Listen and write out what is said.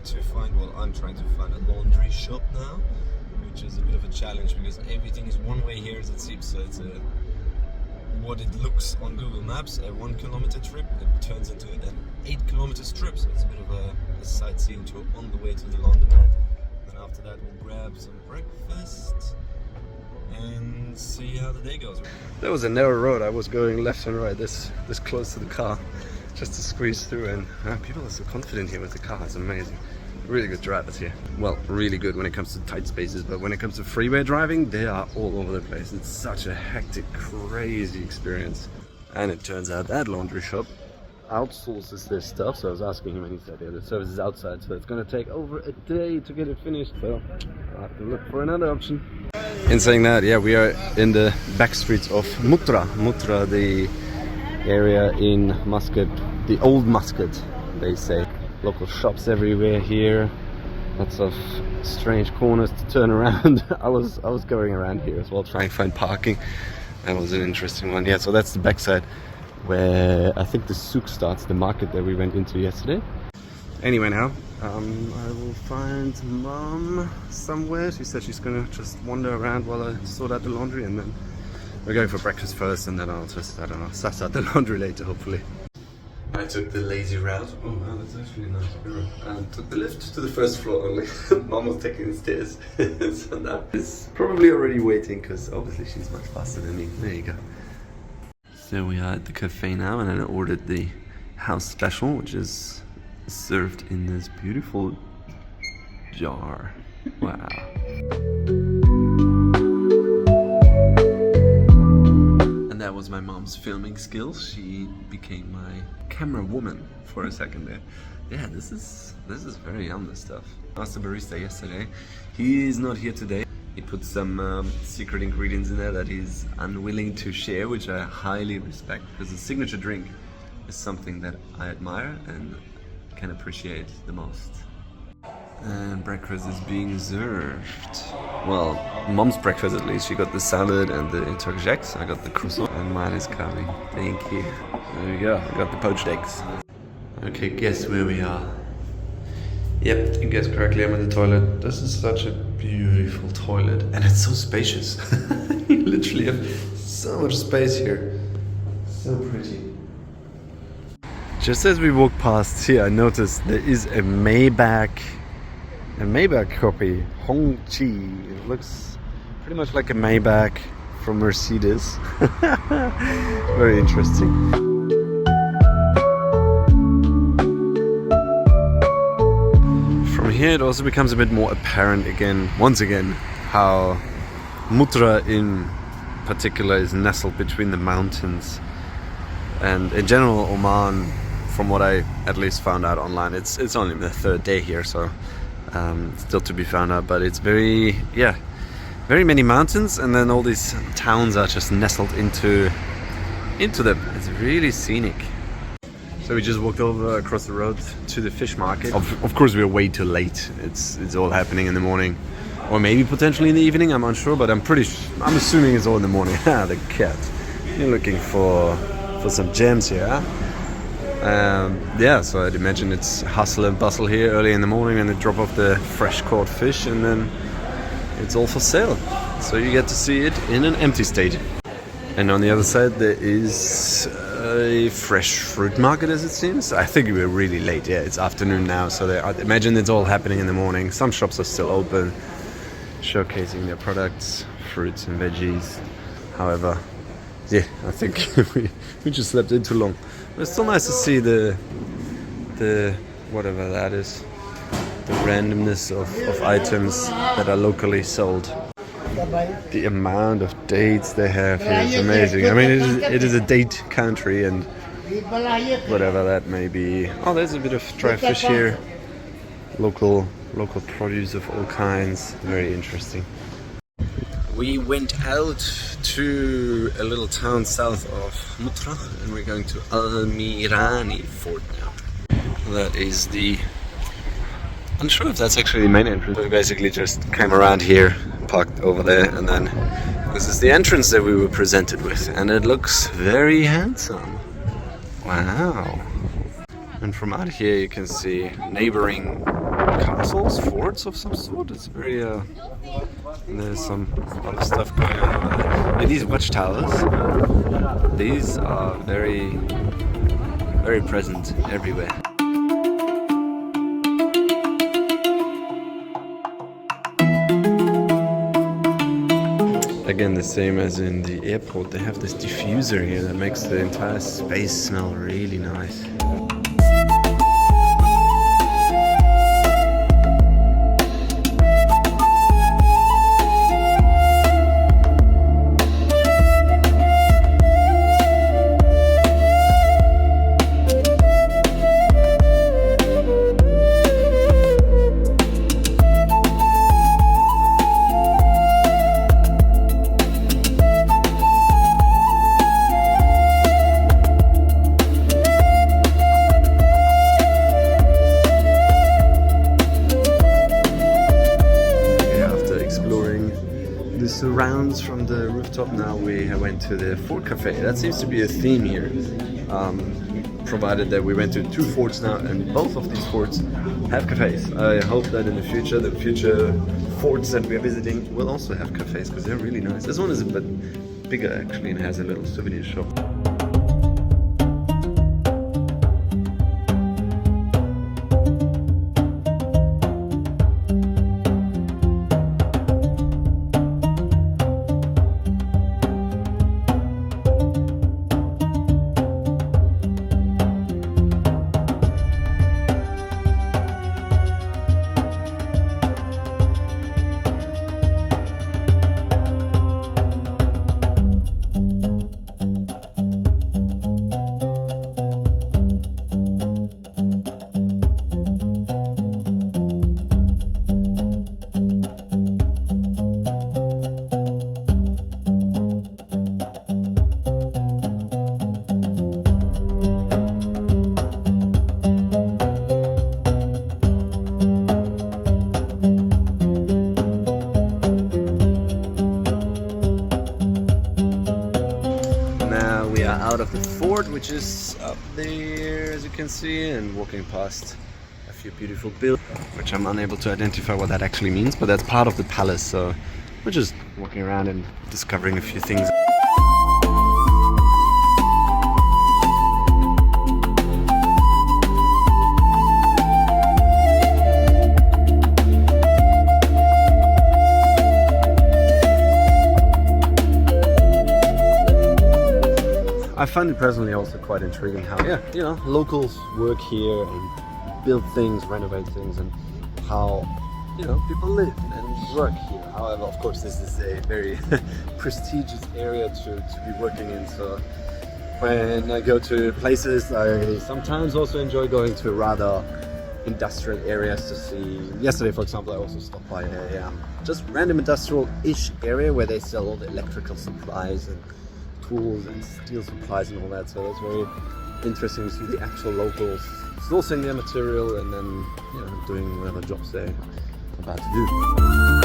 trying to find a laundry shop now, which is a bit of a challenge because everything is one way here as it seems. So it's what it looks on Google Maps, a 1 kilometer trip, it turns into an 8 kilometer strip. So it's a bit of a sightseeing tour on the way to the laundromat. Then after that we'll grab some breakfast and see how the day goes. There was a narrow road. I was going left and right, this close to the car, just to squeeze through, and people are so confident here with the car. It's amazing. Really good drivers here. Well, really good when it comes to tight spaces, but when it comes to freeway driving, they are all over the place. It's such a hectic, crazy experience. And it turns out that laundry shop outsources their stuff. So I was asking him and he said, yeah, the service is outside, so it's gonna take over a day to get it finished. So I'll have to look for another option. In saying that, yeah, we are in the back streets of Mutra, the area in Muscat, the old Muscat, they say. Local shops everywhere here, lots of strange corners to turn around. I was going around here as well, trying to find parking. That was an interesting one. Yeah, so that's the backside where I think the souk starts, the market that we went into yesterday. Anyway, now I will find Mom somewhere. She said she's gonna just wander around while I sort out the laundry, and then we're going for breakfast first, and then I'll just, I don't know, suss out the laundry later, hopefully. I took the lazy route. Oh wow, that's actually a nice mirror. And took the lift to the first floor only. Mom was taking the stairs. So now she's probably already waiting, because obviously she's much faster than me. There you go. So we are at the cafe now, and I ordered the house special, which is served in this beautiful jar. Wow. That was my mom's filming skills. She became my camera woman for a second there. Yeah, this is very yum, this stuff. I asked the barista yesterday. He is not here today. He put some secret ingredients in there that he's unwilling to share, which I highly respect, because a signature drink is something that I admire and can appreciate the most. And breakfast is being served. Well, Mom's breakfast at least. She got the salad and the Turkish eggs. I got the croissant, and mine is coming. Thank you. There we go. I got the poached eggs. Okay, guess where we are. Yep, you guessed correctly. I'm in the toilet. This is such a beautiful toilet, and it's so spacious. You literally have so much space here. So pretty. Just as we walk past here, I noticed there is a Maybach copy, Hongqi. It looks pretty much like a Maybach from Mercedes. Very interesting. From here it also becomes a bit more apparent once again, how Mutra in particular is nestled between the mountains. And in general, Oman, from what I at least found out online, it's only the third day here, so still to be found out, but it's very many mountains, and then all these towns are just nestled into them. It's really scenic. So we just walked over across the road to the fish market. Of course, we're way too late. It's all happening in the morning, or maybe potentially in the evening. I'm unsure, but I'm assuming it's all in the morning. Ah, the cat. You're looking for some gems here, huh? Yeah, so I'd imagine it's hustle and bustle here early in the morning, and they drop off the fresh caught fish, and then it's all for sale. So you get to see it in an empty state. And on the other side there is a fresh fruit market, as it seems. I think we're really late. Yeah, it's afternoon now, so I imagine it's all happening in the morning. Some shops are still open, showcasing their products, fruits and veggies. However, yeah, I think we just slept in too long. But it's still nice to see the whatever that is, the randomness of items that are locally sold. The amount of dates they have here is amazing. I mean, it is a date country, and whatever that may be. Oh, there's a bit of dry fish here. Local produce of all kinds. Very interesting. We went out to a little town south of Mutra, and we're going to Al-Mirani Fort now. That is the... unsure if that's actually the main entrance. We basically just came around here, parked over there, and then this is the entrance that we were presented with, and it looks very handsome. Wow. And from out here you can see neighboring castles, forts of some sort. It's very there's some other stuff going on over there. And these watchtowers, these are very, very present everywhere. Again, the same as in the airport, they have this diffuser here that makes the entire space smell really nice. Surrounds from the rooftop. Now we went to the fort cafe. That seems to be a theme here, provided that we went to 2 forts now, and both of these forts have cafes. I hope that in the future forts that we are visiting will also have cafes, because they're really nice. This one is a bit bigger actually and has a little souvenir shop. Out of the fort, which is up there as you can see, and walking past a few beautiful buildings, which I'm unable to identify what that actually means, but that's part of the palace, so we're just walking around and discovering a few things. I find it personally also quite intriguing how, locals work here and build things, renovate things, and how, people live and work here. However, of course, this is a very prestigious area to be working in. So when I go to places, I sometimes also enjoy going to rather industrial areas to see. Yesterday, for example, I also stopped by a just random industrial-ish area where they sell all the electrical supplies and tools and steel supplies and all that, so it's very interesting to see the actual locals sourcing their material and then doing whatever jobs they're about to do.